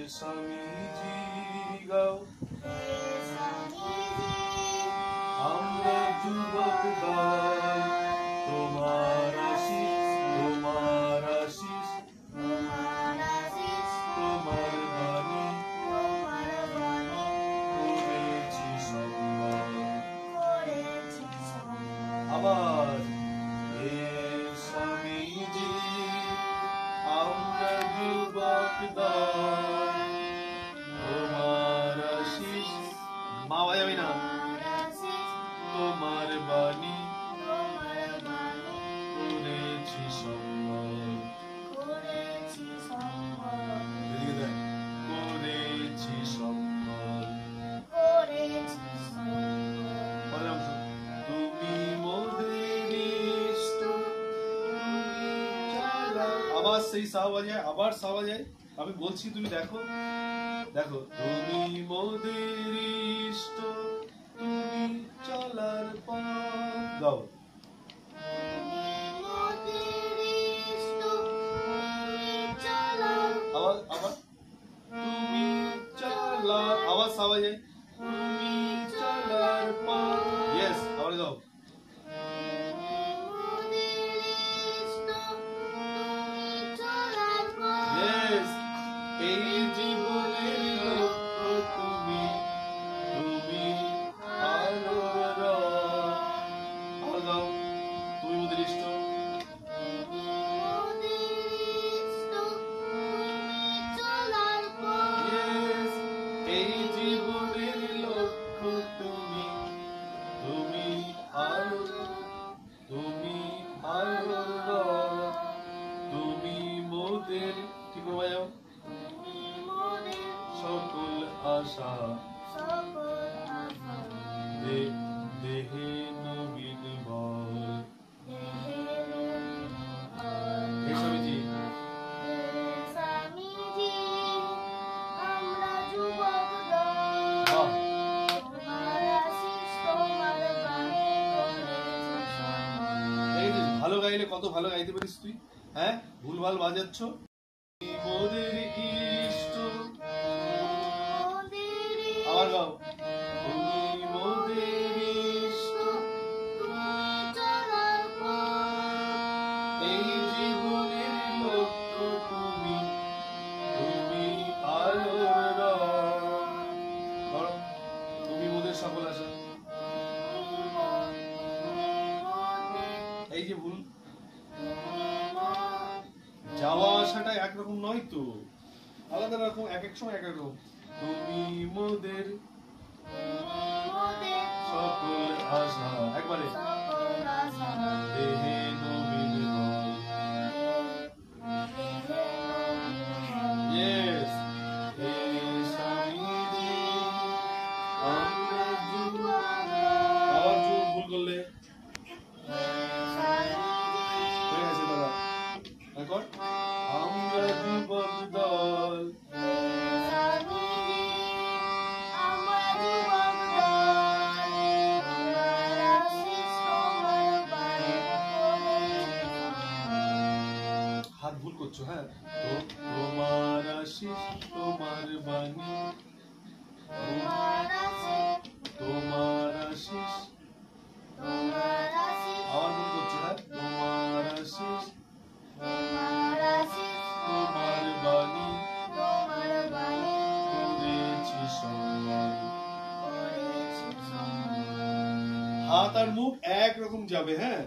স্বামীজি গাও আমরা যুবক দল তোমার আশিস তোমার আশিস তোমার বাণী করেছি সম্মান আবার হে স্বামীজি আমরা যুবক দল তোমার আশিস মা বাজাবি না তোমার বাণী করেছি সম্মান করেছি সম্মান তুমি মোদের ইষ্ট আবার সেই সা বাজায় আবার সা বাজায় আমি বলছি তুমি দেখো দেখো তুমি মোদের ইষ্ট তুমি চলার পথ গাও আবার তুমি চলার আবার সা বাজায় তুমি চলার পথ ইয়েস আবার গাও ইয়েস এই জীবনের লক্ষ্য তুমি তুমি আলোর আবার গাও তুমি মোদের ইষ্ট এই জীবনের লক্ষ্য তুমি তুমি আলোর তুমি মোদের ঠিক বাজাও সকল আশা দেহে নবীন বল হে স্বামীজি ভালো গাইলে কত ভালো গাইতে পারিস তুই হ্যাঁ ভুলভাল বাজাচ্ছ মোদের ইষ্ট আবার গাও তুমি মোদের ইষ্ট এই জীবনের লক্ষ্য তুমি তুমি আলোর তুমি মোদের সকল আশা এই যে ভুল যাওয়া আসাটা একরকম নয় তো আলাদা রকম এক এক সময় এক এক রকম তুমি মোদের সকল আশা একবারে দেহে নবীন বল ইয়েস হে স্বামীজি আমরা আবার ভুল করলে আমরা যুবক দল হাত ভুল করছো হ্যাঁ তো তোমার আশিস তোমার বাণী তোমার আশিস আবার ভুল করছো হ্যাঁ তোমার আশিস তোমার বাণী করেছি সম্মান হাত আর মুখ একরকম যাবে হ্যাঁ